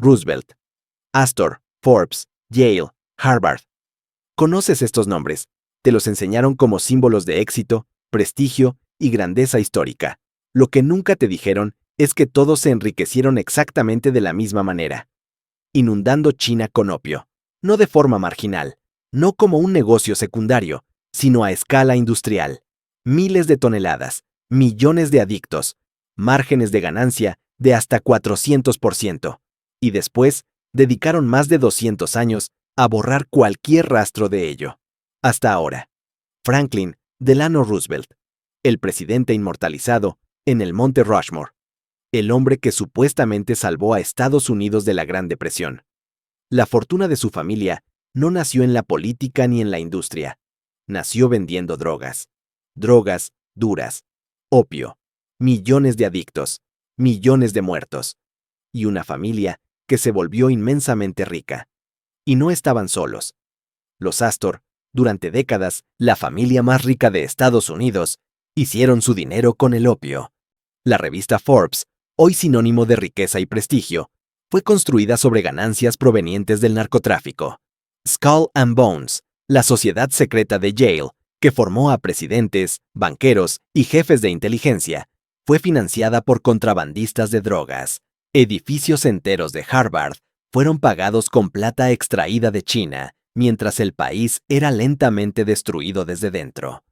Roosevelt, Astor, Forbes, Yale, Harvard. ¿Conoces estos nombres? Te los enseñaron como símbolos de éxito, prestigio y grandeza histórica. Lo que nunca te dijeron es que todos se enriquecieron exactamente de la misma manera, inundando China con opio, no de forma marginal, no como un negocio secundario, sino a escala industrial. Miles de toneladas, millones de adictos, márgenes de ganancia de hasta 400%. Y después, dedicaron más de 200 años a borrar cualquier rastro de ello. Hasta ahora. Franklin Delano Roosevelt, el presidente inmortalizado en el Monte Rushmore, el hombre que supuestamente salvó a Estados Unidos de la Gran Depresión. La fortuna de su familia no nació en la política ni en la industria. Nació vendiendo drogas. Drogas duras. Opio. Millones de adictos. Millones de muertos. Y una familia que se volvió inmensamente rica. Y no estaban solos. Los Astor, durante décadas, la familia más rica de Estados Unidos, hicieron su dinero con el opio. La revista Forbes, hoy sinónimo de riqueza y prestigio, fue construida sobre ganancias provenientes del narcotráfico. Skull and Bones, la sociedad secreta de Yale, que formó a presidentes, banqueros y jefes de inteligencia, fue financiada por contrabandistas de drogas. Edificios enteros de Harvard fueron pagados con plata extraída de China, mientras el país era lentamente destruido desde dentro.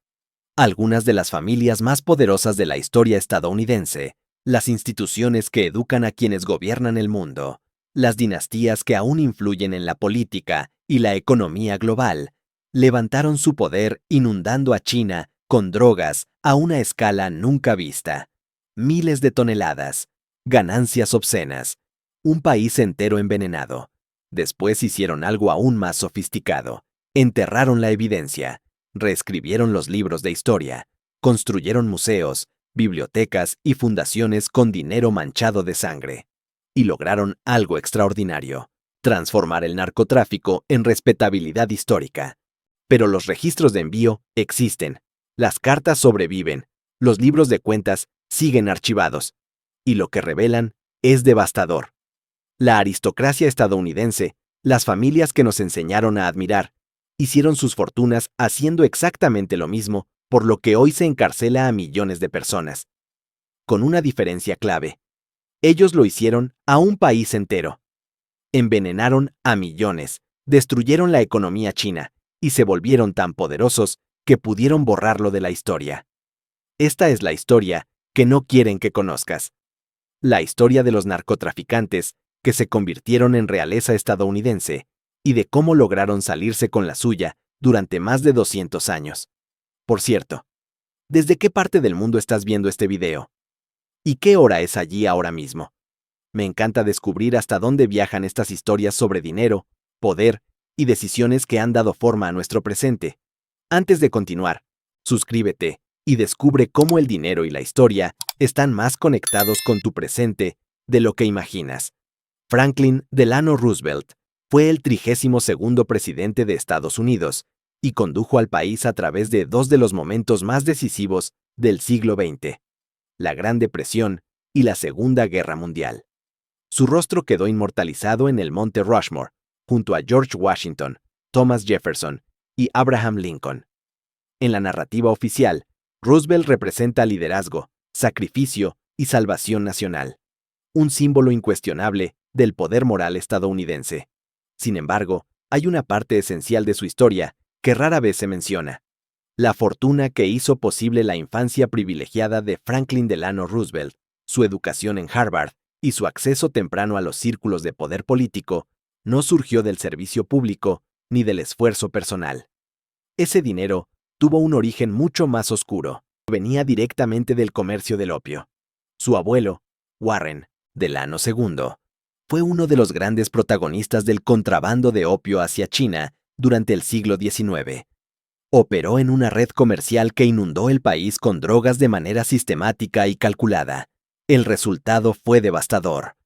Algunas de las familias más poderosas de la historia estadounidense, las instituciones que educan a quienes gobiernan el mundo, las dinastías que aún influyen en la política y la economía global, levantaron su poder inundando a China con drogas a una escala nunca vista. Miles de toneladas, ganancias obscenas, un país entero envenenado. Después hicieron algo aún más sofisticado. Enterraron la evidencia, reescribieron los libros de historia, construyeron museos, bibliotecas y fundaciones con dinero manchado de sangre. Y lograron algo extraordinario: transformar el narcotráfico en respetabilidad histórica. Pero los registros de envío existen, las cartas sobreviven, los libros de cuentas siguen archivados, y lo que revelan es devastador. La aristocracia estadounidense, las familias que nos enseñaron a admirar, hicieron sus fortunas haciendo exactamente lo mismo, por lo que hoy se encarcela a millones de personas. Con una diferencia clave. Ellos lo hicieron a un país entero. Envenenaron a millones, destruyeron la economía china y se volvieron tan poderosos que pudieron borrarlo de la historia. Esta es la historia que no quieren que conozcas. La historia de los narcotraficantes que se convirtieron en realeza estadounidense y de cómo lograron salirse con la suya durante más de 200 años. Por cierto, ¿desde qué parte del mundo estás viendo este video? ¿Y qué hora es allí ahora mismo? Me encanta descubrir hasta dónde viajan estas historias sobre dinero, poder y decisiones que han dado forma a nuestro presente. Antes de continuar, suscríbete y descubre cómo el dinero y la historia están más conectados con tu presente de lo que imaginas. Franklin Delano Roosevelt fue el 32º presidente de Estados Unidos y condujo al país a través de dos de los momentos más decisivos del siglo XX, la Gran Depresión y la Segunda Guerra Mundial. Su rostro quedó inmortalizado en el Monte Rushmore, junto a George Washington, Thomas Jefferson y Abraham Lincoln. En la narrativa oficial, Roosevelt representa liderazgo, sacrificio y salvación nacional, un símbolo incuestionable del poder moral estadounidense. Sin embargo, hay una parte esencial de su historia que rara vez se menciona: la fortuna que hizo posible la infancia privilegiada de Franklin Delano Roosevelt, su educación en Harvard y su acceso temprano a los círculos de poder político no surgió del servicio público ni del esfuerzo personal. Ese dinero tuvo un origen mucho más oscuro. Venía directamente del comercio del opio. Su abuelo, Warren Delano II, fue uno de los grandes protagonistas del contrabando de opio hacia China durante el siglo XIX. Operó en una red comercial que inundó el país con drogas de manera sistemática y calculada. El resultado fue devastador.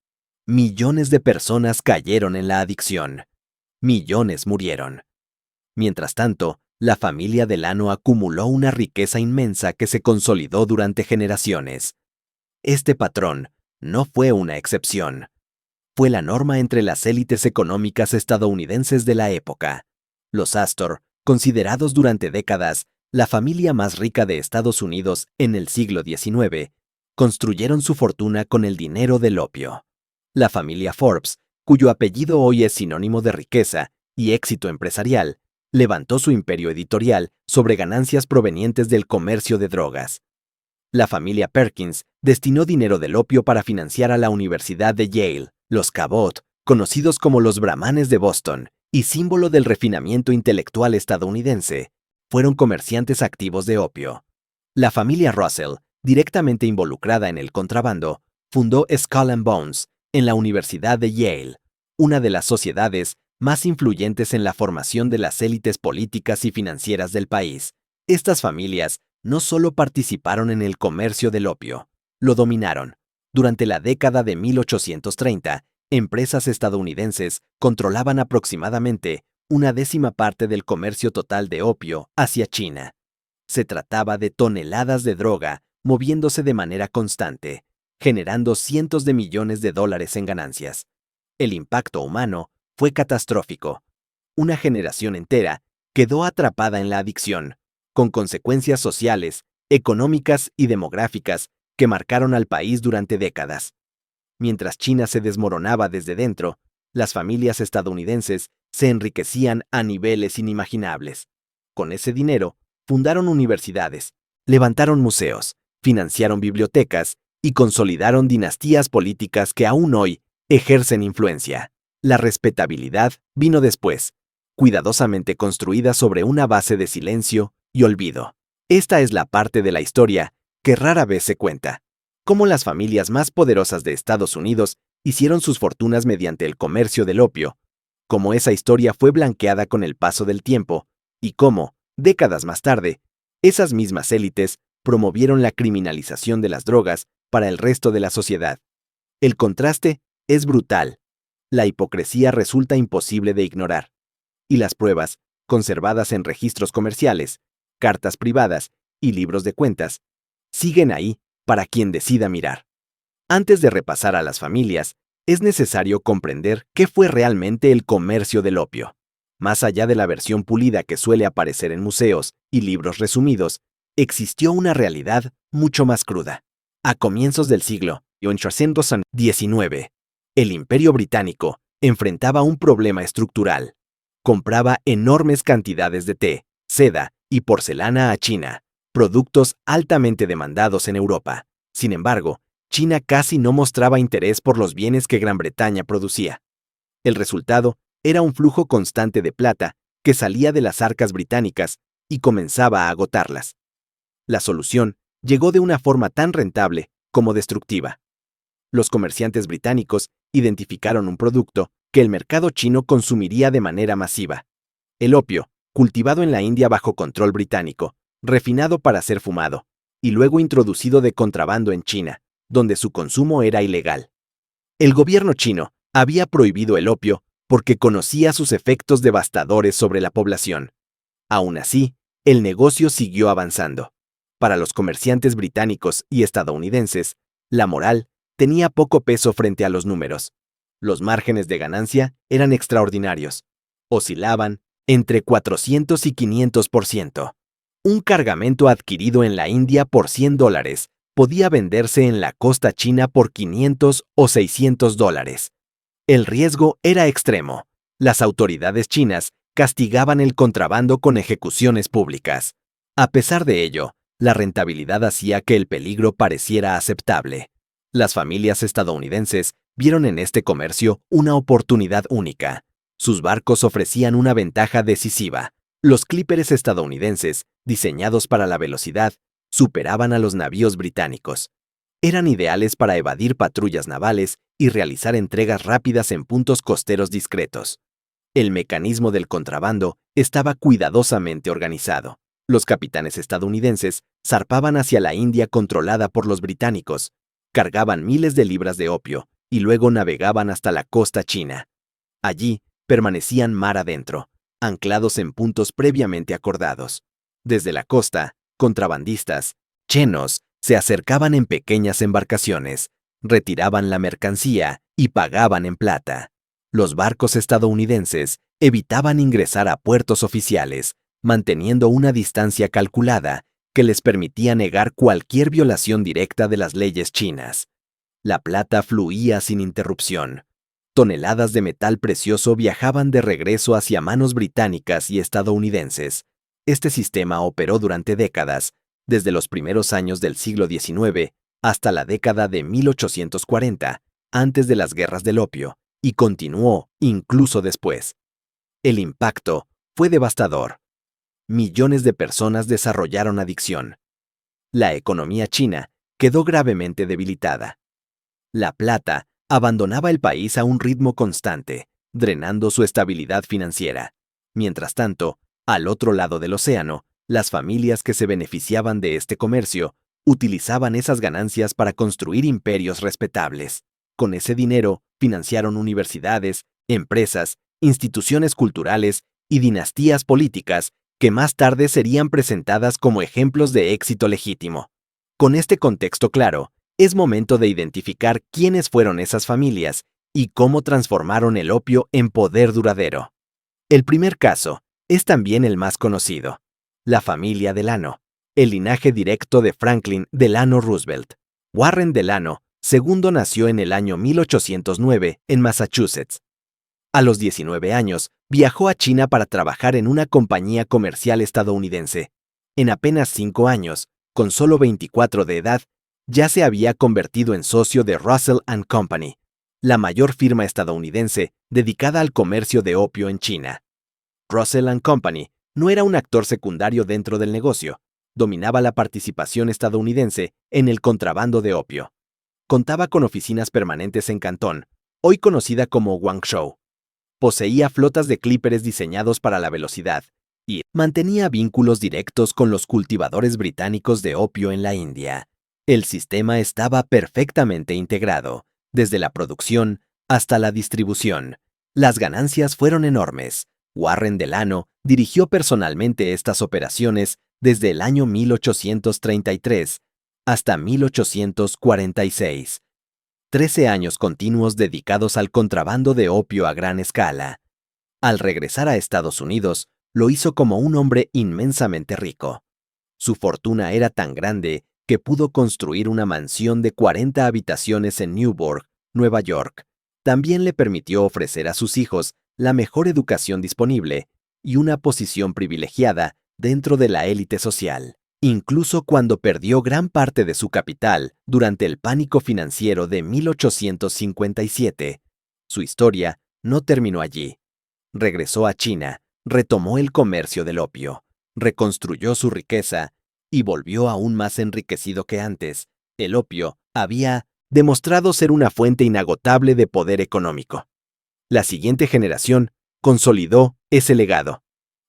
Millones de personas cayeron en la adicción. Millones murieron. Mientras tanto, la familia Delano acumuló una riqueza inmensa que se consolidó durante generaciones. Este patrón no fue una excepción. fue la norma entre las élites económicas estadounidenses de la época. Los Astor, considerados durante décadas la familia más rica de Estados Unidos en el siglo XIX, construyeron su fortuna con el dinero del opio. La familia Forbes, cuyo apellido hoy es sinónimo de riqueza y éxito empresarial, levantó su imperio editorial sobre ganancias provenientes del comercio de drogas. La familia Perkins destinó dinero del opio para financiar a la Universidad de Yale. Los Cabot, conocidos como los Brahmanes de Boston y símbolo del refinamiento intelectual estadounidense, fueron comerciantes activos de opio. La familia Russell, directamente involucrada en el contrabando, fundó Skull and Bones en la Universidad de Yale, una de las sociedades más influyentes en la formación de las élites políticas y financieras del país. Estas familias no solo participaron en el comercio del opio, lo dominaron. Durante la década de 1830, empresas estadounidenses controlaban aproximadamente una décima parte del comercio total de opio hacia China. Se trataba de toneladas de droga moviéndose de manera constante, generando cientos de millones de dólares en ganancias. El impacto humano fue catastrófico. Una generación entera quedó atrapada en la adicción, con consecuencias sociales, económicas y demográficas que marcaron al país durante décadas. Mientras China se desmoronaba desde dentro, las familias estadounidenses se enriquecían a niveles inimaginables. Con ese dinero, fundaron universidades, levantaron museos, financiaron bibliotecas y consolidaron dinastías políticas que aún hoy ejercen influencia. La respetabilidad vino después, cuidadosamente construida sobre una base de silencio y olvido. Esta es la parte de la historia que rara vez se cuenta. Cómo las familias más poderosas de Estados Unidos hicieron sus fortunas mediante el comercio del opio, cómo esa historia fue blanqueada con el paso del tiempo y cómo, décadas más tarde, esas mismas élites promovieron la criminalización de las drogas para el resto de la sociedad. El contraste es brutal. La hipocresía resulta imposible de ignorar. Y las pruebas, conservadas en registros comerciales, cartas privadas y libros de cuentas, siguen ahí para quien decida mirar. Antes de repasar a las familias, es necesario comprender qué fue realmente el comercio del opio. Más allá de la versión pulida que suele aparecer en museos y libros resumidos, existió una realidad mucho más cruda. A comienzos del siglo XIX, el Imperio Británico enfrentaba un problema estructural. Compraba enormes cantidades de té, seda y porcelana a China, productos altamente demandados en Europa. Sin embargo, China casi no mostraba interés por los bienes que Gran Bretaña producía. El resultado era un flujo constante de plata que salía de las arcas británicas y comenzaba a agotarlas. La solución llegó de una forma tan rentable como destructiva. Los comerciantes británicos identificaron un producto que el mercado chino consumiría de manera masiva: el opio, cultivado en la India bajo control británico, refinado para ser fumado, y luego introducido de contrabando en China, donde su consumo era ilegal. El gobierno chino había prohibido el opio porque conocía sus efectos devastadores sobre la población. Aún así, el negocio siguió avanzando. Para los comerciantes británicos y estadounidenses, la moral tenía poco peso frente a los números. Los márgenes de ganancia eran extraordinarios. Oscilaban entre 400 y 500%. Un cargamento adquirido en la India por $100 podía venderse en la costa china por $500 o $600. El riesgo era extremo. Las autoridades chinas castigaban el contrabando con ejecuciones públicas. A pesar de ello, la rentabilidad hacía que el peligro pareciera aceptable. Las familias estadounidenses vieron en este comercio una oportunidad única. Sus barcos ofrecían una ventaja decisiva. Los clíperes estadounidenses, diseñados para la velocidad, superaban a los navíos británicos. Eran ideales para evadir patrullas navales y realizar entregas rápidas en puntos costeros discretos. El mecanismo del contrabando estaba cuidadosamente organizado. Los capitanes estadounidenses zarpaban hacia la India controlada por los británicos, cargaban miles de libras de opio y luego navegaban hasta la costa china. Allí permanecían mar adentro, anclados en puntos previamente acordados. Desde la costa, contrabandistas, chenos, se acercaban en pequeñas embarcaciones, retiraban la mercancía y pagaban en plata. Los barcos estadounidenses evitaban ingresar a puertos oficiales, manteniendo una distancia calculada que les permitía negar cualquier violación directa de las leyes chinas. La plata fluía sin interrupción. Toneladas de metal precioso viajaban de regreso hacia manos británicas y estadounidenses. Este sistema operó durante décadas, desde los primeros años del siglo XIX hasta la década de 1840, antes de las guerras del opio, y continuó incluso después. El impacto fue devastador. Millones de personas desarrollaron adicción. La economía china quedó gravemente debilitada. La plata abandonaba el país a un ritmo constante, drenando su estabilidad financiera. Mientras tanto, al otro lado del océano, las familias que se beneficiaban de este comercio utilizaban esas ganancias para construir imperios respetables. Con ese dinero, financiaron universidades, empresas, instituciones culturales y dinastías políticas que más tarde serían presentadas como ejemplos de éxito legítimo. Con este contexto claro, es momento de identificar quiénes fueron esas familias y cómo transformaron el opio en poder duradero. El primer caso es también el más conocido: la familia Delano, el linaje directo de Franklin Delano Roosevelt. Warren Delano II nació en el año 1809 en Massachusetts. A los 19 años, viajó a China para trabajar en una compañía comercial estadounidense. En apenas 5 años, con solo 24 de edad, ya se había convertido en socio de Russell & Company, la mayor firma estadounidense dedicada al comercio de opio en China. Russell & Company no era un actor secundario dentro del negocio, dominaba la participación estadounidense en el contrabando de opio. Contaba con oficinas permanentes en Cantón, hoy conocida como Guangzhou. Poseía flotas de clíperes diseñados para la velocidad y mantenía vínculos directos con los cultivadores británicos de opio en la India. El sistema estaba perfectamente integrado, desde la producción hasta la distribución. Las ganancias fueron enormes. Warren Delano dirigió personalmente estas operaciones desde el año 1833 hasta 1846. 13 años continuos dedicados al contrabando de opio a gran escala. Al regresar a Estados Unidos, lo hizo como un hombre inmensamente rico. Su fortuna era tan grande que pudo construir una mansión de 40 habitaciones en Newburgh, Nueva York. También le permitió ofrecer a sus hijos la mejor educación disponible y una posición privilegiada dentro de la élite social. Incluso cuando perdió gran parte de su capital durante el pánico financiero de 1857, su historia no terminó allí. Regresó a China, retomó el comercio del opio, reconstruyó su riqueza y volvió aún más enriquecido que antes. El opio había demostrado ser una fuente inagotable de poder económico. La siguiente generación consolidó ese legado.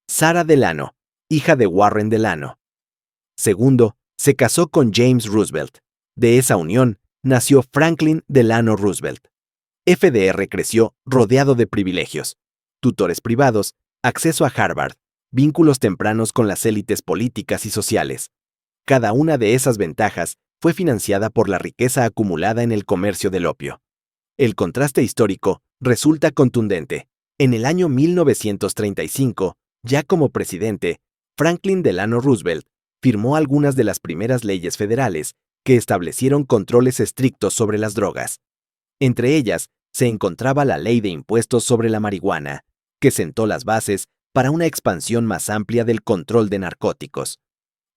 Sarah Delano, hija de Warren Delano. Segundo, se casó con James Roosevelt. De esa unión nació Franklin Delano Roosevelt. FDR creció rodeado de privilegios, tutores privados, acceso a Harvard, vínculos tempranos con las élites políticas y sociales. Cada una de esas ventajas fue financiada por la riqueza acumulada en el comercio del opio. El contraste histórico resulta contundente. En el año 1935, ya como presidente, Franklin Delano Roosevelt firmó algunas de las primeras leyes federales que establecieron controles estrictos sobre las drogas. Entre ellas, se encontraba la Ley de Impuestos sobre la Marihuana, que sentó las bases para una expansión más amplia del control de narcóticos.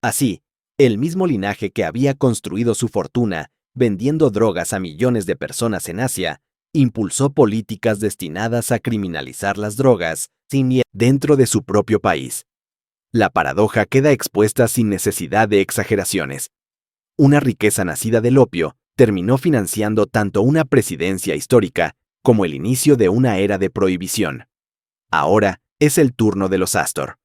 Así, el mismo linaje que había construido su fortuna vendiendo drogas a millones de personas en Asia, impulsó políticas destinadas a criminalizar las drogas sin miedo dentro de su propio país. La paradoja queda expuesta sin necesidad de exageraciones. Una riqueza nacida del opio terminó financiando tanto una presidencia histórica como el inicio de una era de prohibición. Ahora es el turno de los Astor.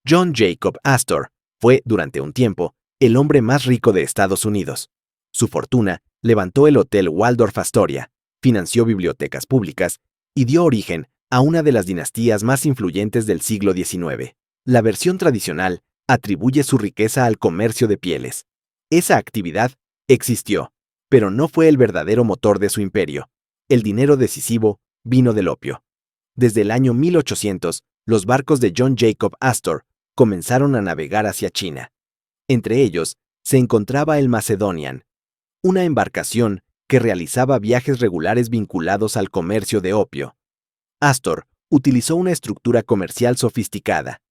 John Jacob Astor fue, durante un tiempo, el hombre más rico de Estados Unidos. Su fortuna levantó el Hotel Waldorf Astoria, financió bibliotecas públicas y dio origen a una de las dinastías más influyentes del siglo XIX. La versión tradicional atribuye su riqueza al comercio de pieles. Esa actividad existió, pero no fue el verdadero motor de su imperio. El dinero decisivo vino del opio. Desde el año 1800, los barcos de John Jacob Astor comenzaron a navegar hacia China. Entre ellos se encontraba el Macedonian, una embarcación que realizaba viajes regulares vinculados al comercio de opio. Astor utilizó una estructura comercial sofisticada.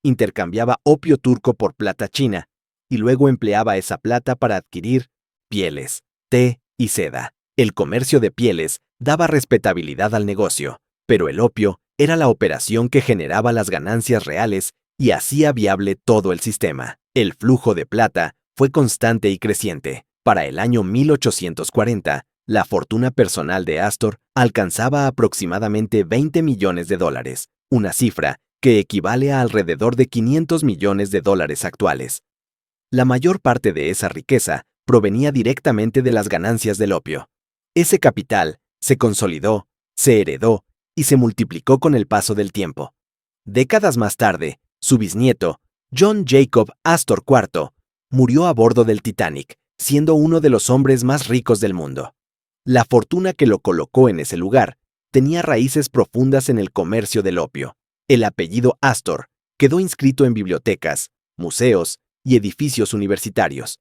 Intercambiaba opio turco por plata china y luego empleaba esa plata para adquirir pieles, té y seda. El comercio de pieles daba respetabilidad al negocio, pero el opio era la operación que generaba las ganancias reales y hacía viable todo el sistema. El flujo de plata fue constante y creciente. Para el año 1840, la fortuna personal de Astor alcanzaba aproximadamente $20 millones, una cifra que equivale a alrededor de $500 millones actuales. La mayor parte de esa riqueza provenía directamente de las ganancias del opio. Ese capital se consolidó, se heredó y se multiplicó con el paso del tiempo. Décadas más tarde, su bisnieto, John Jacob Astor IV, murió a bordo del Titanic, siendo uno de los hombres más ricos del mundo. La fortuna que lo colocó en ese lugar tenía raíces profundas en el comercio del opio. El apellido Astor quedó inscrito en bibliotecas, museos y edificios universitarios,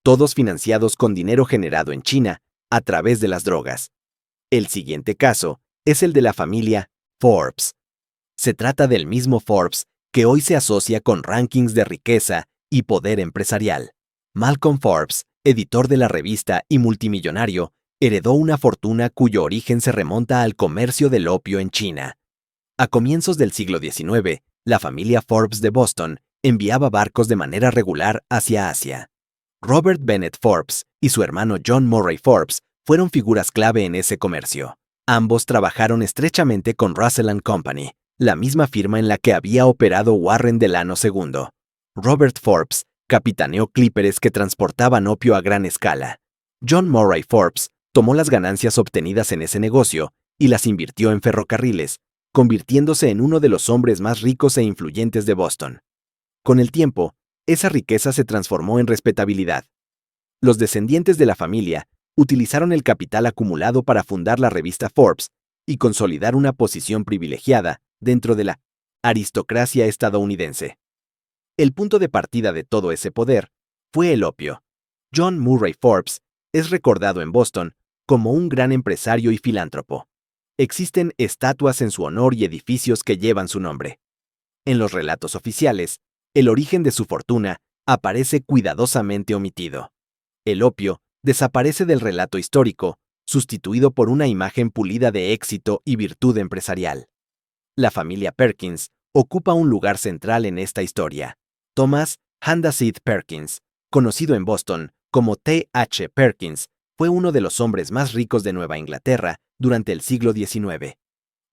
todos financiados con dinero generado en China a través de las drogas. El siguiente caso es el de la familia Forbes. Se trata del mismo Forbes que hoy se asocia con rankings de riqueza y poder empresarial. Malcolm Forbes, editor de la revista y multimillonario, heredó una fortuna cuyo origen se remonta al comercio del opio en China. A comienzos del siglo XIX, la familia Forbes de Boston enviaba barcos de manera regular hacia Asia. Robert Bennett Forbes y su hermano John Murray Forbes fueron figuras clave en ese comercio. Ambos trabajaron estrechamente con Russell & Company, la misma firma en la que había operado Warren Delano II. Robert Forbes capitaneó clíperes que transportaban opio a gran escala. John Murray Forbes tomó las ganancias obtenidas en ese negocio y las invirtió en ferrocarriles, convirtiéndose en uno de los hombres más ricos e influyentes de Boston. Con el tiempo, esa riqueza se transformó en respetabilidad. Los descendientes de la familia utilizaron el capital acumulado para fundar la revista Forbes y consolidar una posición privilegiada dentro de la aristocracia estadounidense. El punto de partida de todo ese poder fue el opio. John Murray Forbes es recordado en Boston como un gran empresario y filántropo. Existen estatuas en su honor y edificios que llevan su nombre. En los relatos oficiales, el origen de su fortuna aparece cuidadosamente omitido. El opio desaparece del relato histórico, sustituido por una imagen pulida de éxito y virtud empresarial. La familia Perkins ocupa un lugar central en esta historia. Thomas Handasid Perkins, conocido en Boston como T.H. Perkins, fue uno de los hombres más ricos de Nueva Inglaterra durante el siglo XIX.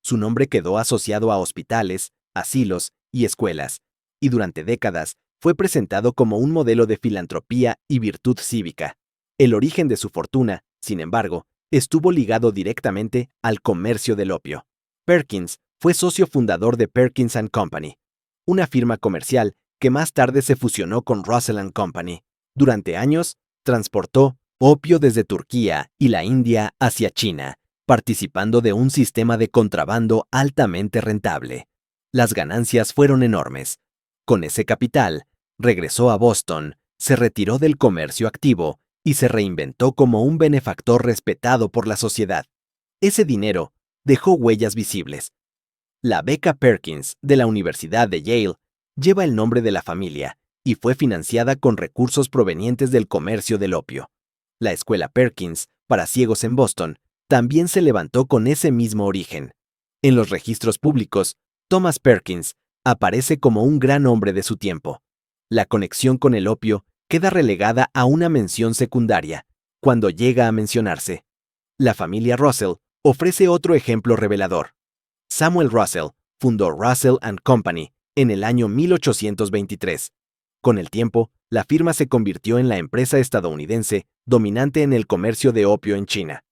Su nombre quedó asociado a hospitales, asilos y escuelas, y durante décadas fue presentado como un modelo de filantropía y virtud cívica. El origen de su fortuna, sin embargo, estuvo ligado directamente al comercio del opio. Perkins fue socio fundador de Perkins & Company, una firma comercial que más tarde se fusionó con Russell & Company. Durante años, transportó opio desde Turquía y la India hacia China, participando de un sistema de contrabando altamente rentable. Las ganancias fueron enormes. Con ese capital, regresó a Boston, se retiró del comercio activo y se reinventó como un benefactor respetado por la sociedad. Ese dinero dejó huellas visibles. La beca Perkins de la Universidad de Yale lleva el nombre de la familia y fue financiada con recursos provenientes del comercio del opio. La escuela Perkins para ciegos en Boston también se levantó con ese mismo origen. En los registros públicos, Thomas Perkins aparece como un gran hombre de su tiempo. La conexión con el opio queda relegada a una mención secundaria, cuando llega a mencionarse. La familia Russell ofrece otro ejemplo revelador. Samuel Russell fundó Russell & Company en el año 1823. Con el tiempo, la firma se convirtió en la empresa estadounidense dominante en el comercio de opio en China.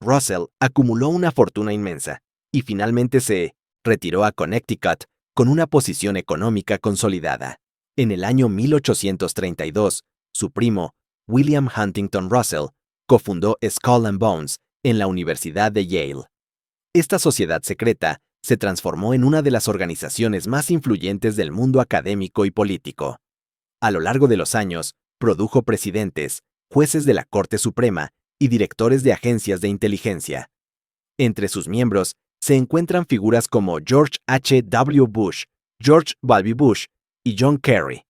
Russell acumuló una fortuna inmensa y finalmente se retiró a Connecticut con una posición económica consolidada. En el año 1832, su primo, William Huntington Russell, cofundó Skull and Bones en la Universidad de Yale. Esta sociedad secreta se transformó en una de las organizaciones más influyentes del mundo académico y político. A lo largo de los años, produjo presidentes, jueces de la Corte Suprema y directores de agencias de inteligencia. Entre sus miembros se encuentran figuras como George H. W. Bush, George Walby Bush y John Kerry.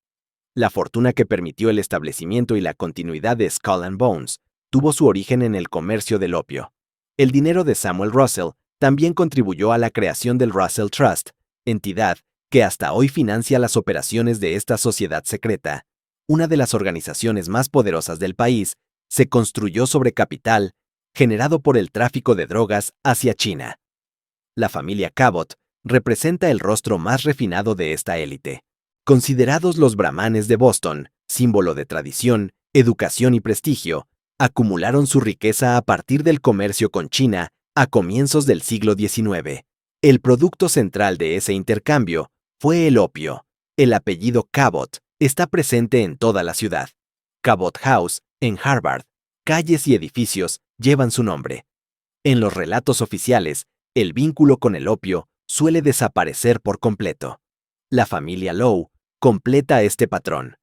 La fortuna que permitió el establecimiento y la continuidad de Skull and Bones tuvo su origen en el comercio del opio. El dinero de Samuel Russell también contribuyó a la creación del Russell Trust, entidad que hasta hoy financia las operaciones de esta sociedad secreta. Una de las organizaciones más poderosas del país se construyó sobre capital generado por el tráfico de drogas hacia China. La familia Cabot representa el rostro más refinado de esta élite. Considerados los brahmanes de Boston, símbolo de tradición, educación y prestigio, acumularon su riqueza a partir del comercio con China a comienzos del siglo XIX. El producto central de ese intercambio fue el opio. El apellido Cabot está presente en toda la ciudad. Cabot House, en Harvard, calles y edificios llevan su nombre. En los relatos oficiales, el vínculo con el opio suele desaparecer por completo. La familia Lowe completa este patrón.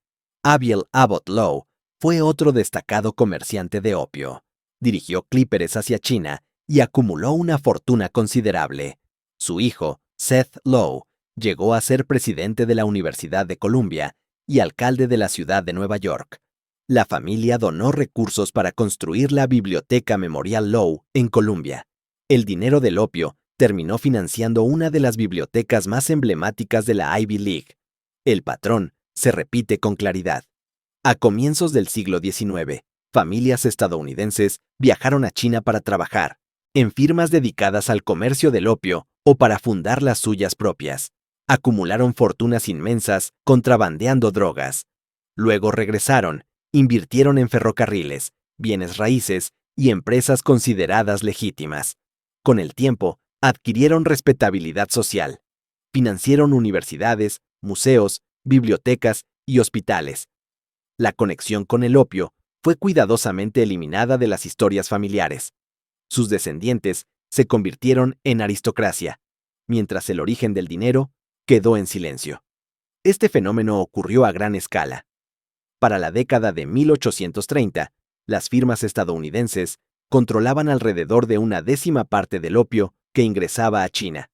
Abiel Abbott Lowe fue otro destacado comerciante de opio. Dirigió clíperes hacia China y acumuló una fortuna considerable. Su hijo, Seth Lowe, llegó a ser presidente de la Universidad de Columbia y alcalde de la ciudad de Nueva York. La familia donó recursos para construir la Biblioteca Memorial Lowe en Columbia. El dinero del opio terminó financiando una de las bibliotecas más emblemáticas de la Ivy League. El patrón se repite con claridad. A comienzos del siglo XIX, familias estadounidenses viajaron a China para trabajar en firmas dedicadas al comercio del opio o para fundar las suyas propias. Acumularon fortunas inmensas contrabandeando drogas. Luego regresaron, invirtieron en ferrocarriles, bienes raíces y empresas consideradas legítimas. Con el tiempo, adquirieron respetabilidad social. Financiaron universidades, museos, bibliotecas y hospitales. La conexión con el opio fue cuidadosamente eliminada de las historias familiares. Sus descendientes se convirtieron en aristocracia, mientras el origen del dinero quedó en silencio. Este fenómeno ocurrió a gran escala. Para la década de 1830, las firmas estadounidenses controlaban alrededor de una décima parte del opio que ingresaba a China.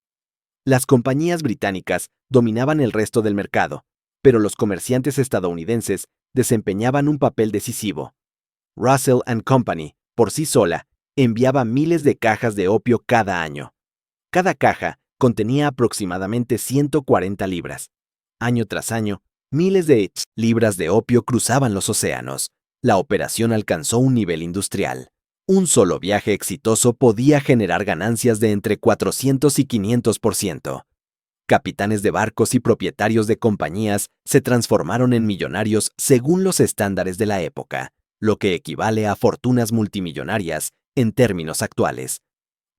Las compañías británicas dominaban el resto del mercado, pero los comerciantes estadounidenses desempeñaban un papel decisivo. Russell & Company, por sí sola, enviaba miles de cajas de opio cada año. Cada caja contenía aproximadamente 140 libras. Año tras año, miles de libras de opio cruzaban los océanos. La operación alcanzó un nivel industrial. Un solo viaje exitoso podía generar ganancias de entre 400 y 500%. Capitanes de barcos y propietarios de compañías se transformaron en millonarios según los estándares de la época, lo que equivale a fortunas multimillonarias en términos actuales.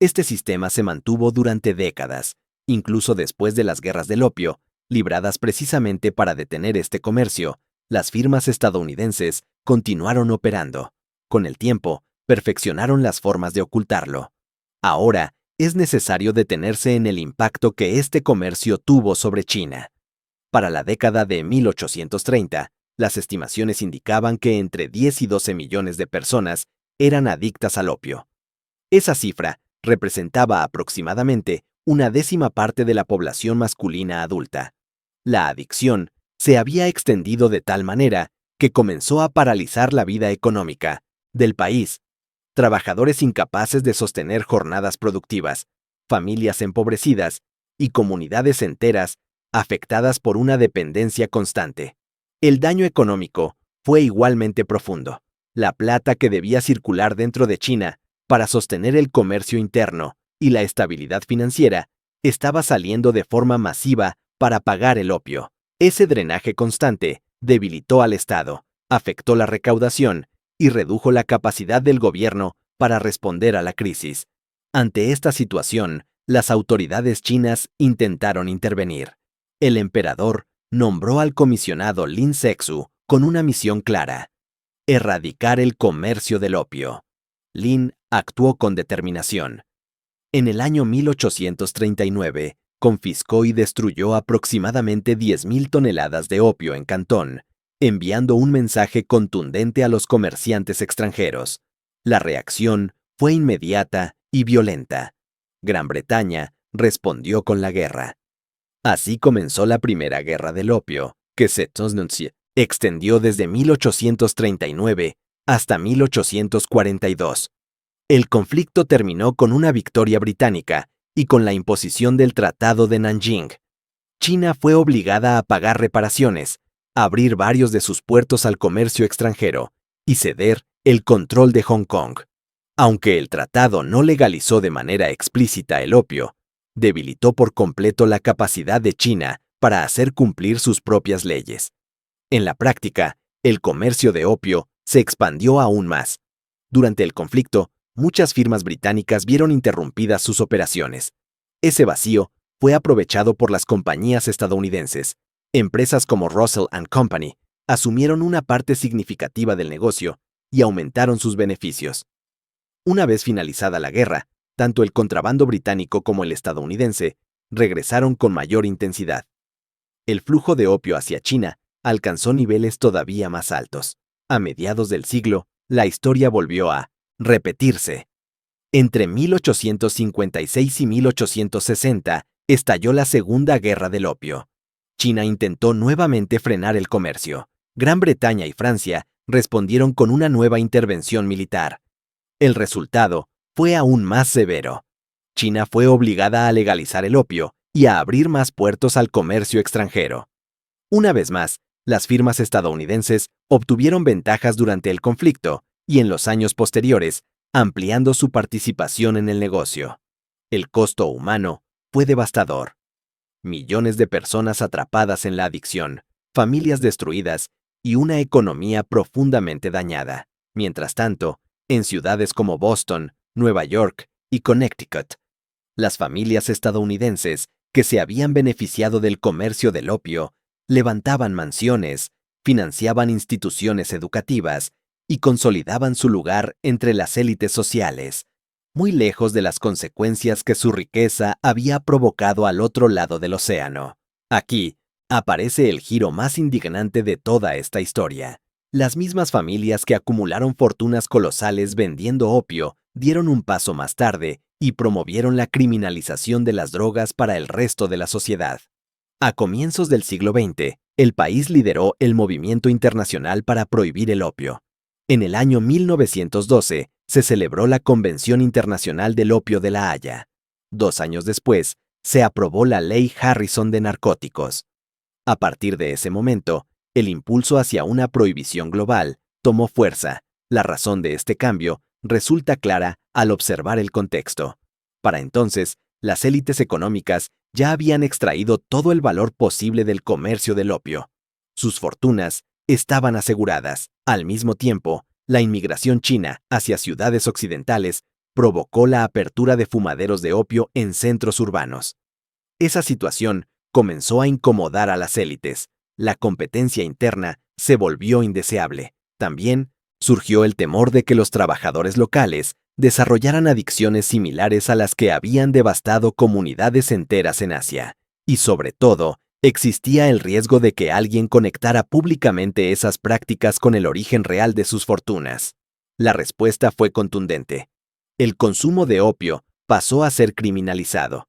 Este sistema se mantuvo durante décadas, incluso después de las guerras del opio, libradas precisamente para detener este comercio. Las firmas estadounidenses continuaron operando. Con el tiempo, perfeccionaron las formas de ocultarlo. Ahora, es necesario detenerse en el impacto que este comercio tuvo sobre China. Para la década de 1830, las estimaciones indicaban que entre 10 y 12 millones de personas eran adictas al opio. Esa cifra representaba aproximadamente una décima parte de la población masculina adulta. La adicción se había extendido de tal manera que comenzó a paralizar la vida económica del país. Trabajadores incapaces de sostener jornadas productivas, familias empobrecidas y comunidades enteras afectadas por una dependencia constante. El daño económico fue igualmente profundo. La plata que debía circular dentro de China para sostener el comercio interno y la estabilidad financiera estaba saliendo de forma masiva para pagar el opio. Ese drenaje constante debilitó al Estado, afectó la recaudación y redujo la capacidad del gobierno para responder a la crisis. Ante esta situación, las autoridades chinas intentaron intervenir. El emperador nombró al comisionado Lin Sexu con una misión clara: erradicar el comercio del opio. Lin Actuó con determinación. En el año 1839, confiscó y destruyó aproximadamente 10.000 toneladas de opio en Cantón, enviando un mensaje contundente a los comerciantes extranjeros. La reacción fue inmediata y violenta. Gran Bretaña respondió con la guerra. Así comenzó la Primera Guerra del Opio, que se extendió desde 1839 hasta 1842. El conflicto terminó con una victoria británica y con la imposición del Tratado de Nanjing. China fue obligada a pagar reparaciones, abrir varios de sus puertos al comercio extranjero y ceder el control de Hong Kong. Aunque el tratado no legalizó de manera explícita el opio, debilitó por completo la capacidad de China para hacer cumplir sus propias leyes. En la práctica, el comercio de opio se expandió aún más. Durante el conflicto, muchas firmas británicas vieron interrumpidas sus operaciones. Ese vacío fue aprovechado por las compañías estadounidenses. Empresas como Russell & Company asumieron una parte significativa del negocio y aumentaron sus beneficios. Una vez finalizada la guerra, tanto el contrabando británico como el estadounidense regresaron con mayor intensidad. El flujo de opio hacia China alcanzó niveles todavía más altos. A mediados del siglo, la historia volvió a repetirse. Entre 1856 y 1860 estalló la Segunda Guerra del Opio. China intentó nuevamente frenar el comercio. Gran Bretaña y Francia respondieron con una nueva intervención militar. El resultado fue aún más severo. China fue obligada a legalizar el opio y a abrir más puertos al comercio extranjero. Una vez más, las firmas estadounidenses obtuvieron ventajas durante el conflicto y en los años posteriores, ampliando su participación en el negocio. El costo humano fue devastador. Millones de personas atrapadas en la adicción, familias destruidas y una economía profundamente dañada. Mientras tanto, en ciudades como Boston, Nueva York y Connecticut, las familias estadounidenses que se habían beneficiado del comercio del opio levantaban mansiones, financiaban instituciones educativas y consolidaban su lugar entre las élites sociales, muy lejos de las consecuencias que su riqueza había provocado al otro lado del océano. Aquí aparece el giro más indignante de toda esta historia. Las mismas familias que acumularon fortunas colosales vendiendo opio dieron un paso más tarde y promovieron la criminalización de las drogas para el resto de la sociedad. A comienzos del siglo XX, el país lideró el movimiento internacional para prohibir el opio. En el año 1912 se celebró la Convención Internacional del Opio de La Haya. 2 años después, se aprobó la Ley Harrison de narcóticos. A partir de ese momento, el impulso hacia una prohibición global tomó fuerza. La razón de este cambio resulta clara al observar el contexto. Para entonces, las élites económicas ya habían extraído todo el valor posible del comercio del opio. Sus fortunas estaban aseguradas. Al mismo tiempo, la inmigración china hacia ciudades occidentales provocó la apertura de fumaderos de opio en centros urbanos. Esa situación comenzó a incomodar a las élites. La competencia interna se volvió indeseable. También surgió el temor de que los trabajadores locales desarrollaran adicciones similares a las que habían devastado comunidades enteras en Asia. Y sobre todo, existía el riesgo de que alguien conectara públicamente esas prácticas con el origen real de sus fortunas. La respuesta fue contundente. El consumo de opio pasó a ser criminalizado.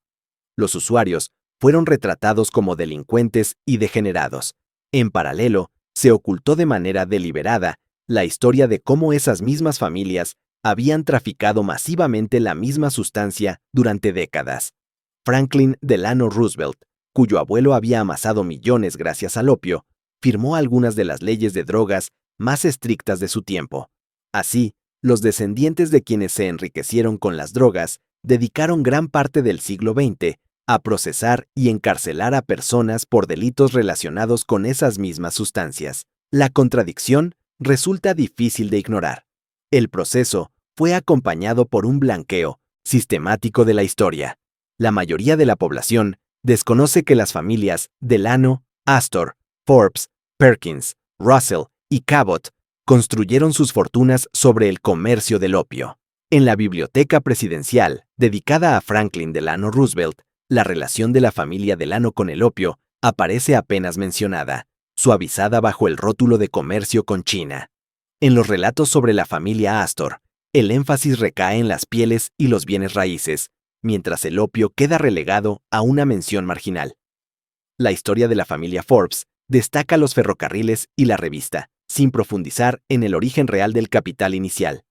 Los usuarios fueron retratados como delincuentes y degenerados. En paralelo, se ocultó de manera deliberada la historia de cómo esas mismas familias habían traficado masivamente la misma sustancia durante décadas. Franklin Delano Roosevelt, cuyo abuelo había amasado millones gracias al opio, firmó algunas de las leyes de drogas más estrictas de su tiempo. Así, los descendientes de quienes se enriquecieron con las drogas dedicaron gran parte del siglo XX a procesar y encarcelar a personas por delitos relacionados con esas mismas sustancias. La contradicción resulta difícil de ignorar. El proceso fue acompañado por un blanqueo sistemático de la historia. La mayoría de la población desconoce que las familias Delano, Astor, Forbes, Perkins, Russell y Cabot construyeron sus fortunas sobre el comercio del opio. En la Biblioteca Presidencial, dedicada a Franklin Delano Roosevelt, la relación de la familia Delano con el opio aparece apenas mencionada, suavizada bajo el rótulo de comercio con China. En los relatos sobre la familia Astor, el énfasis recae en las pieles y los bienes raíces, mientras el opio queda relegado a una mención marginal. La historia de la familia Forbes destaca los ferrocarriles y la revista, sin profundizar en el origen real del capital inicial.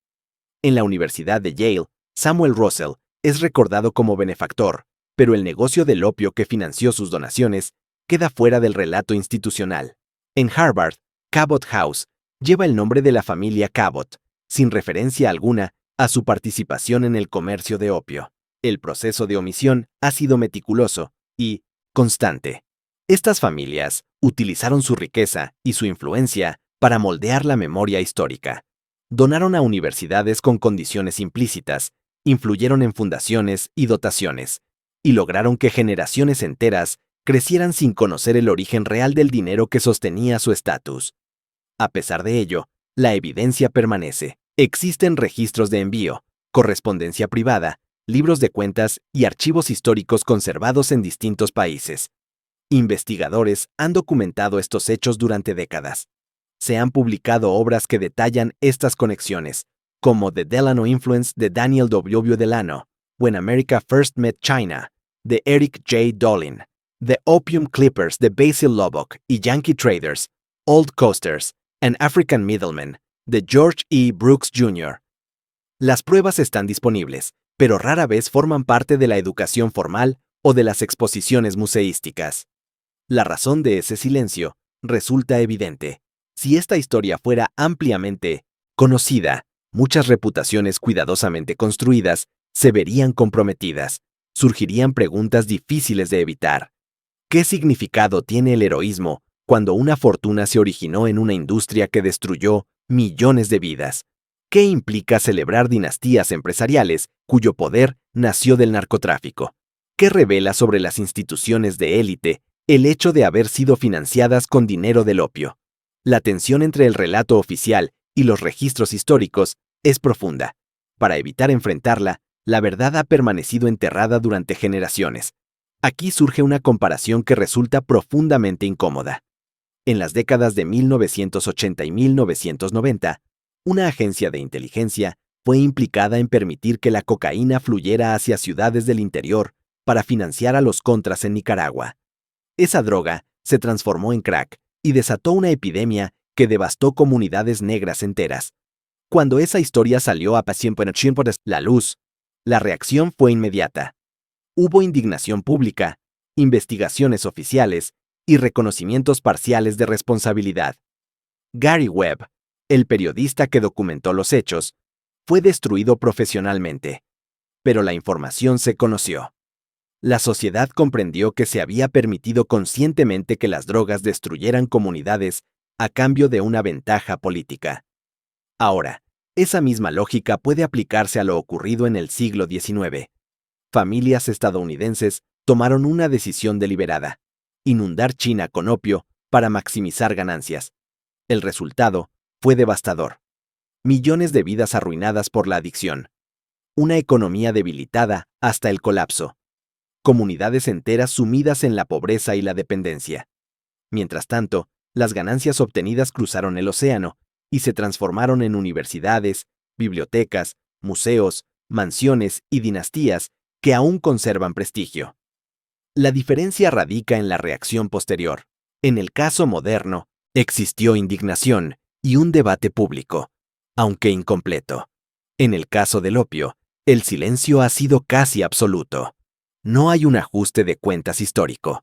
En la Universidad de Yale, Samuel Russell es recordado como benefactor, pero el negocio del opio que financió sus donaciones queda fuera del relato institucional. En Harvard, Cabot House lleva el nombre de la familia Cabot, sin referencia alguna a su participación en el comercio de opio. El proceso de omisión ha sido meticuloso y constante. Estas familias utilizaron su riqueza y su influencia para moldear la memoria histórica. Donaron a universidades con condiciones implícitas, influyeron en fundaciones y dotaciones, y lograron que generaciones enteras crecieran sin conocer el origen real del dinero que sostenía su estatus. A pesar de ello, la evidencia permanece. Existen registros de envío, correspondencia privada, libros de cuentas y archivos históricos conservados en distintos países. Investigadores han documentado estos hechos durante décadas. Se han publicado obras que detallan estas conexiones, como The Delano Influence de Daniel W. Delano, When America First Met China, de Eric J. Dolin, The Opium Clippers de Basil Lubbock y Yankee Traders, Old Coasters, and African Middlemen, de George E. Brooks Jr. Las pruebas están disponibles, pero rara vez forman parte de la educación formal o de las exposiciones museísticas. La razón de ese silencio resulta evidente. Si esta historia fuera ampliamente conocida, muchas reputaciones cuidadosamente construidas se verían comprometidas. Surgirían preguntas difíciles de evitar. ¿Qué significado tiene el heroísmo cuando una fortuna se originó en una industria que destruyó millones de vidas? ¿Qué implica celebrar dinastías empresariales cuyo poder nació del narcotráfico? ¿Qué revela sobre las instituciones de élite el hecho de haber sido financiadas con dinero del opio? La tensión entre el relato oficial y los registros históricos es profunda. Para evitar enfrentarla, la verdad ha permanecido enterrada durante generaciones. Aquí surge una comparación que resulta profundamente incómoda. En las décadas de 1980 y 1990, una agencia de inteligencia fue implicada en permitir que la cocaína fluyera hacia ciudades del interior para financiar a los contras en Nicaragua. Esa droga se transformó en crack y desató una epidemia que devastó comunidades negras enteras. Cuando esa historia salió a la luz, la reacción fue inmediata. Hubo indignación pública, investigaciones oficiales y reconocimientos parciales de responsabilidad. Gary Webb, el periodista que documentó los hechos, fue destruido profesionalmente. Pero la información se conoció. La sociedad comprendió que se había permitido conscientemente que las drogas destruyeran comunidades a cambio de una ventaja política. Ahora, esa misma lógica puede aplicarse a lo ocurrido en el siglo XIX. Familias estadounidenses tomaron una decisión deliberada: inundar China con opio para maximizar ganancias. El resultado fue devastador. Millones de vidas arruinadas por la adicción. Una economía debilitada hasta el colapso. Comunidades enteras sumidas en la pobreza y la dependencia. Mientras tanto, las ganancias obtenidas cruzaron el océano y se transformaron en universidades, bibliotecas, museos, mansiones y dinastías que aún conservan prestigio. La diferencia radica en la reacción posterior. En el caso moderno, existió indignación y un debate público, aunque incompleto. En el caso del opio, el silencio ha sido casi absoluto. No hay un ajuste de cuentas histórico.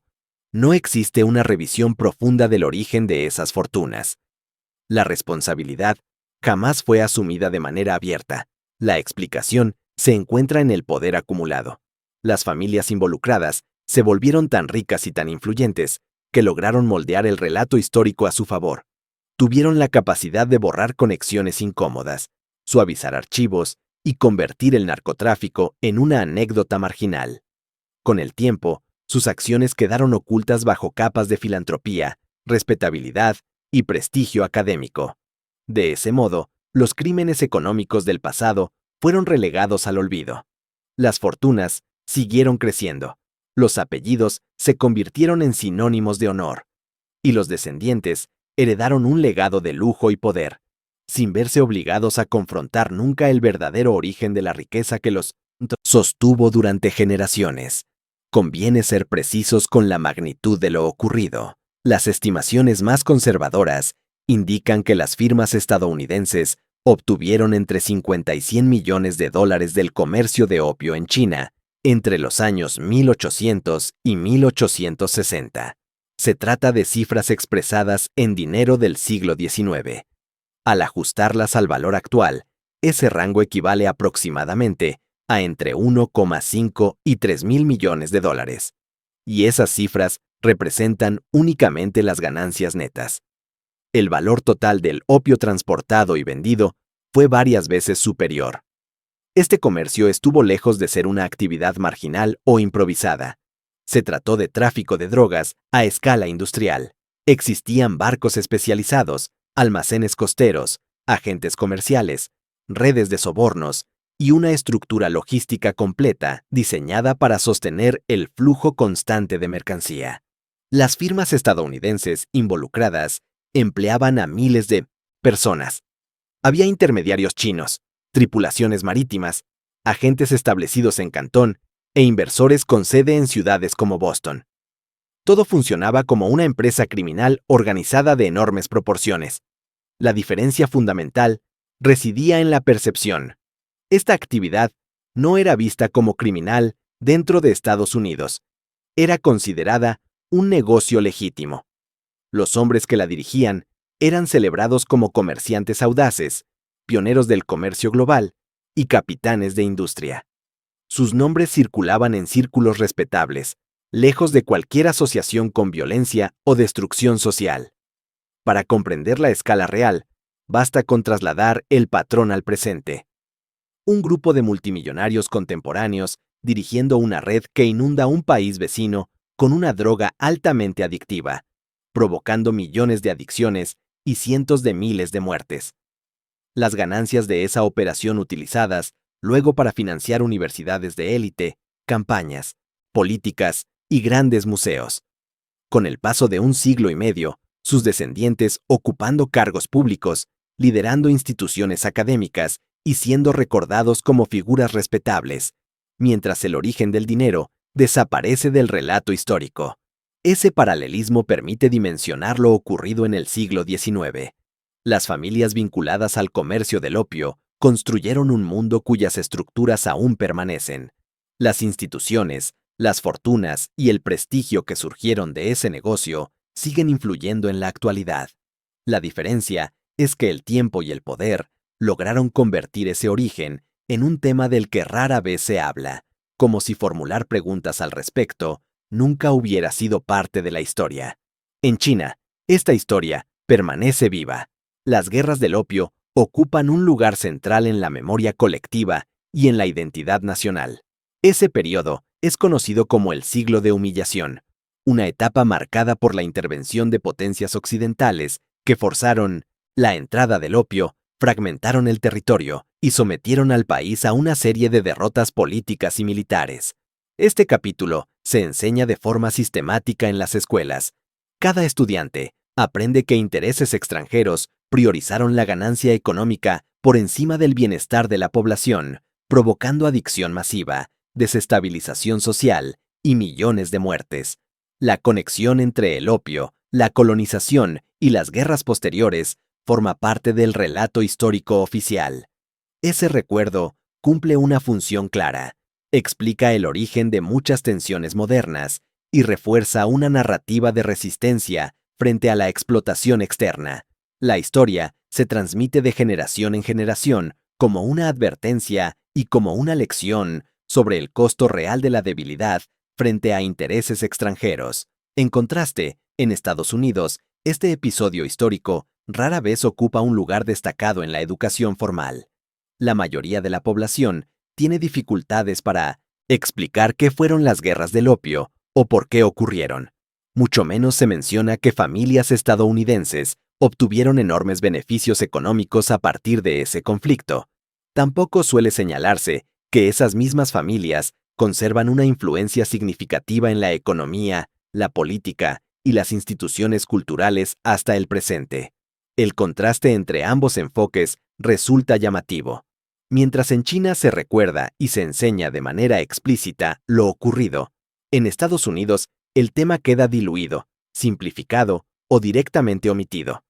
No existe una revisión profunda del origen de esas fortunas. La responsabilidad jamás fue asumida de manera abierta. La explicación se encuentra en el poder acumulado. Las familias involucradas se volvieron tan ricas y tan influyentes que lograron moldear el relato histórico a su favor. Tuvieron la capacidad de borrar conexiones incómodas, suavizar archivos y convertir el narcotráfico en una anécdota marginal. Con el tiempo, sus acciones quedaron ocultas bajo capas de filantropía, respetabilidad y prestigio académico. De ese modo, los crímenes económicos del pasado fueron relegados al olvido. Las fortunas siguieron creciendo. Los apellidos se convirtieron en sinónimos de honor. Y los descendientes heredaron un legado de lujo y poder, sin verse obligados a confrontar nunca el verdadero origen de la riqueza que los sostuvo durante generaciones. Conviene ser precisos con la magnitud de lo ocurrido. Las estimaciones más conservadoras indican que las firmas estadounidenses obtuvieron entre 50 y 100 millones de dólares del comercio de opio en China entre los años 1800 y 1860. Se trata de cifras expresadas en dinero del siglo XIX. Al ajustarlas al valor actual, ese rango equivale aproximadamente a entre 1,5 y 3 mil millones de dólares. Y esas cifras representan únicamente las ganancias netas. El valor total del opio transportado y vendido fue varias veces superior. Este comercio estuvo lejos de ser una actividad marginal o improvisada. Se trató de tráfico de drogas a escala industrial. Existían barcos especializados, almacenes costeros, agentes comerciales, redes de sobornos y una estructura logística completa diseñada para sostener el flujo constante de mercancía. Las firmas estadounidenses involucradas empleaban a miles de personas. Había intermediarios chinos, tripulaciones marítimas, agentes establecidos en Cantón e inversores con sede en ciudades como Boston. Todo funcionaba como una empresa criminal organizada de enormes proporciones. La diferencia fundamental residía en la percepción. Esta actividad no era vista como criminal dentro de Estados Unidos. Era considerada un negocio legítimo. Los hombres que la dirigían eran celebrados como comerciantes audaces, pioneros del comercio global y capitanes de industria. Sus nombres circulaban en círculos respetables, lejos de cualquier asociación con violencia o destrucción social. Para comprender la escala real, basta con trasladar el patrón al presente. Un grupo de multimillonarios contemporáneos dirigiendo una red que inunda un país vecino con una droga altamente adictiva, provocando millones de adicciones y cientos de miles de muertes. Las ganancias de esa operación utilizadas luego para financiar universidades de élite, campañas, políticas y grandes museos. Con el paso de un siglo y medio, sus descendientes ocupando cargos públicos, liderando instituciones académicas y siendo recordados como figuras respetables, mientras el origen del dinero desaparece del relato histórico. Ese paralelismo permite dimensionar lo ocurrido en el siglo XIX. Las familias vinculadas al comercio del opio construyeron un mundo cuyas estructuras aún permanecen. Las instituciones, las fortunas y el prestigio que surgieron de ese negocio siguen influyendo en la actualidad. La diferencia es que el tiempo y el poder lograron convertir ese origen en un tema del que rara vez se habla, como si formular preguntas al respecto nunca hubiera sido parte de la historia. En China, esta historia permanece viva. Las guerras del opio ocupan un lugar central en la memoria colectiva y en la identidad nacional. Ese periodo es conocido como el siglo de humillación, una etapa marcada por la intervención de potencias occidentales que forzaron la entrada del opio, fragmentaron el territorio y sometieron al país a una serie de derrotas políticas y militares. Este capítulo se enseña de forma sistemática en las escuelas. Cada estudiante aprende que intereses extranjeros priorizaron la ganancia económica por encima del bienestar de la población, provocando adicción masiva, desestabilización social y millones de muertes. La conexión entre el opio, la colonización y las guerras posteriores forma parte del relato histórico oficial. Ese recuerdo cumple una función clara, explica el origen de muchas tensiones modernas y refuerza una narrativa de resistencia frente a la explotación externa. La historia se transmite de generación en generación como una advertencia y como una lección sobre el costo real de la debilidad frente a intereses extranjeros. En contraste, en Estados Unidos, este episodio histórico rara vez ocupa un lugar destacado en la educación formal. La mayoría de la población tiene dificultades para explicar qué fueron las guerras del opio o por qué ocurrieron. Mucho menos se menciona que familias estadounidenses obtuvieron enormes beneficios económicos a partir de ese conflicto. Tampoco suele señalarse que esas mismas familias conservan una influencia significativa en la economía, la política y las instituciones culturales hasta el presente. El contraste entre ambos enfoques resulta llamativo. Mientras en China se recuerda y se enseña de manera explícita lo ocurrido, en Estados Unidos el tema queda diluido, simplificado o directamente omitido.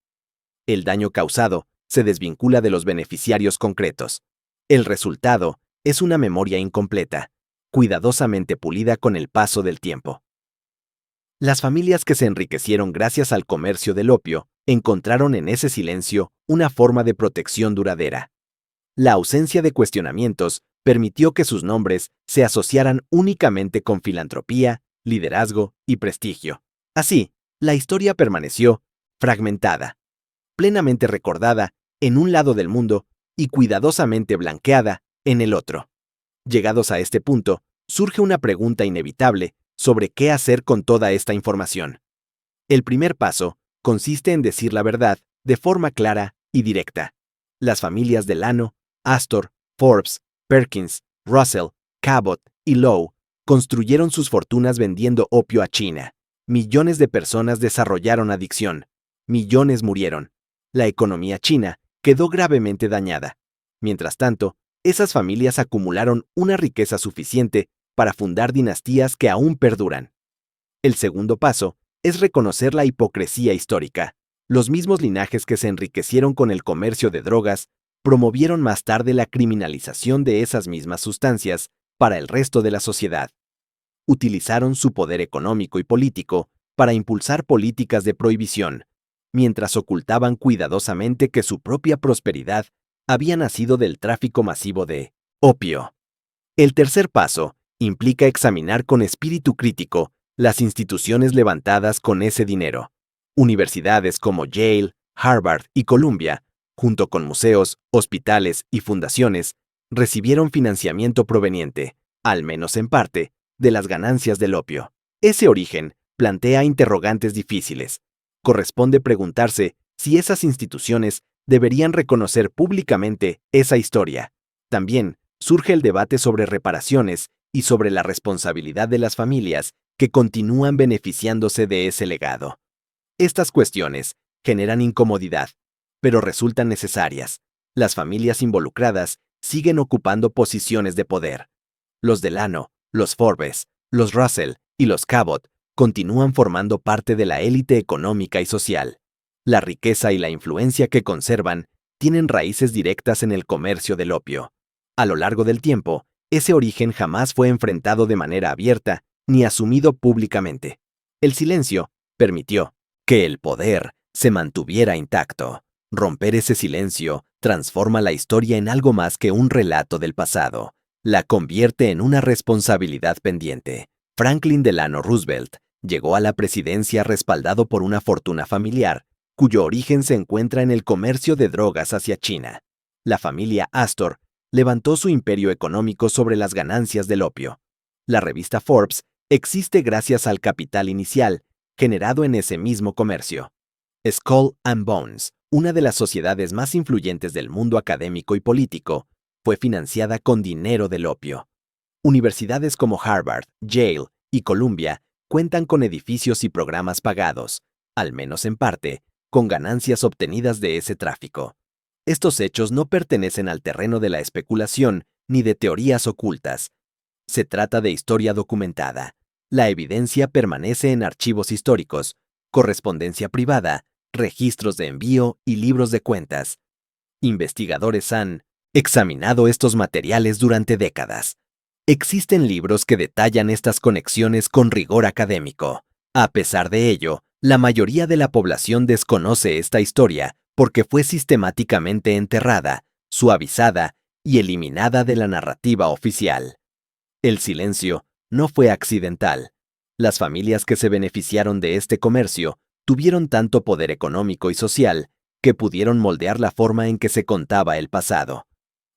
El daño causado se desvincula de los beneficiarios concretos. El resultado es una memoria incompleta, cuidadosamente pulida con el paso del tiempo. Las familias que se enriquecieron gracias al comercio del opio encontraron en ese silencio una forma de protección duradera. La ausencia de cuestionamientos permitió que sus nombres se asociaran únicamente con filantropía, liderazgo y prestigio. Así, la historia permaneció fragmentada, plenamente recordada en un lado del mundo y cuidadosamente blanqueada en el otro. Llegados a este punto, surge una pregunta inevitable sobre qué hacer con toda esta información. El primer paso consiste en decir la verdad de forma clara y directa. Las familias Delano, Astor, Forbes, Perkins, Russell, Cabot y Lowe construyeron sus fortunas vendiendo opio a China. Millones de personas desarrollaron adicción. Millones murieron. La economía china quedó gravemente dañada. Mientras tanto, esas familias acumularon una riqueza suficiente para fundar dinastías que aún perduran. El segundo paso es reconocer la hipocresía histórica. Los mismos linajes que se enriquecieron con el comercio de drogas promovieron más tarde la criminalización de esas mismas sustancias para el resto de la sociedad. Utilizaron su poder económico y político para impulsar políticas de prohibición, mientras ocultaban cuidadosamente que su propia prosperidad había nacido del tráfico masivo de opio. El tercer paso implica examinar con espíritu crítico las instituciones levantadas con ese dinero. Universidades como Yale, Harvard y Columbia, junto con museos, hospitales y fundaciones, recibieron financiamiento proveniente, al menos en parte, de las ganancias del opio. Ese origen plantea interrogantes difíciles. Corresponde preguntarse si esas instituciones deberían reconocer públicamente esa historia. También surge el debate sobre reparaciones y sobre la responsabilidad de las familias que continúan beneficiándose de ese legado. Estas cuestiones generan incomodidad, pero resultan necesarias. Las familias involucradas siguen ocupando posiciones de poder. Los Delano, los Forbes, los Russell y los Cabot continúan formando parte de la élite económica y social. La riqueza y la influencia que conservan tienen raíces directas en el comercio del opio. A lo largo del tiempo, ese origen jamás fue enfrentado de manera abierta ni asumido públicamente. El silencio permitió que el poder se mantuviera intacto. Romper ese silencio transforma la historia en algo más que un relato del pasado. La convierte en una responsabilidad pendiente. Franklin Delano Roosevelt llegó a la presidencia respaldado por una fortuna familiar, cuyo origen se encuentra en el comercio de drogas hacia China. La familia Astor levantó su imperio económico sobre las ganancias del opio. La revista Forbes existe gracias al capital inicial generado en ese mismo comercio. Skull and Bones, una de las sociedades más influyentes del mundo académico y político, fue financiada con dinero del opio. Universidades como Harvard, Yale y Columbia cuentan con edificios y programas pagados, al menos en parte, con ganancias obtenidas de ese tráfico. Estos hechos no pertenecen al terreno de la especulación ni de teorías ocultas. Se trata de historia documentada. La evidencia permanece en archivos históricos, correspondencia privada, registros de envío y libros de cuentas. Investigadores han examinado estos materiales durante décadas. Existen libros que detallan estas conexiones con rigor académico. A pesar de ello, la mayoría de la población desconoce esta historia porque fue sistemáticamente enterrada, suavizada y eliminada de la narrativa oficial. El silencio no fue accidental. Las familias que se beneficiaron de este comercio tuvieron tanto poder económico y social que pudieron moldear la forma en que se contaba el pasado.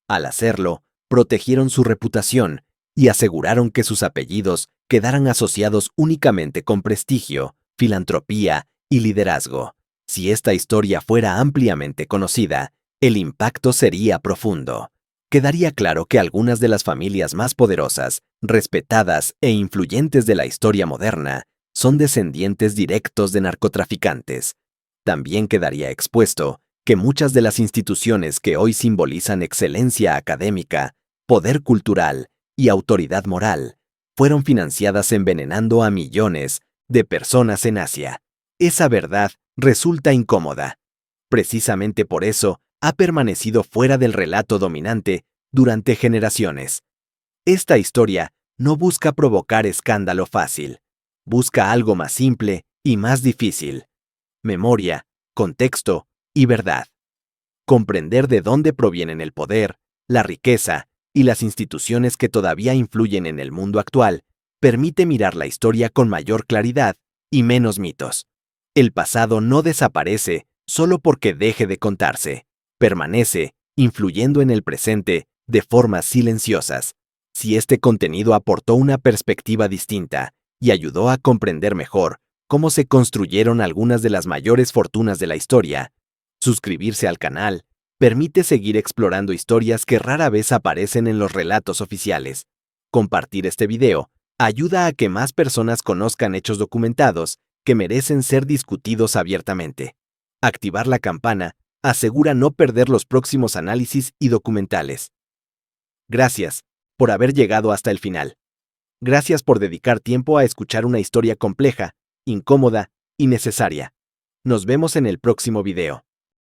Al hacerlo, protegieron su reputación y aseguraron que sus apellidos quedaran asociados únicamente con prestigio, filantropía y liderazgo. Si esta historia fuera ampliamente conocida, el impacto sería profundo. quedaría claro que algunas de las familias más poderosas, respetadas e influyentes de la historia moderna son descendientes directos de narcotraficantes. También quedaría expuesto que muchas de las instituciones que hoy simbolizan excelencia académica, poder cultural y autoridad moral fueron financiadas envenenando a millones de personas en Asia. Esa verdad resulta incómoda. Precisamente por eso ha permanecido fuera del relato dominante durante generaciones. Esta historia no busca provocar escándalo fácil, busca algo más simple y más difícil: memoria, contexto y verdad. Comprender de dónde provienen el poder, la riqueza y las instituciones que todavía influyen en el mundo actual permite mirar la historia con mayor claridad y menos mitos. El pasado no desaparece solo porque deje de contarse, permanece influyendo en el presente de formas silenciosas. Si este contenido aportó una perspectiva distinta y ayudó a comprender mejor cómo se construyeron algunas de las mayores fortunas de la historia, suscribirse al canal permite seguir explorando historias que rara vez aparecen en los relatos oficiales. Compartir este video ayuda a que más personas conozcan hechos documentados que merecen ser discutidos abiertamente. Activar la campana asegura no perder los próximos análisis y documentales. Gracias por haber llegado hasta el final. Gracias por dedicar tiempo a escuchar una historia compleja, incómoda y necesaria. Nos vemos en el próximo video.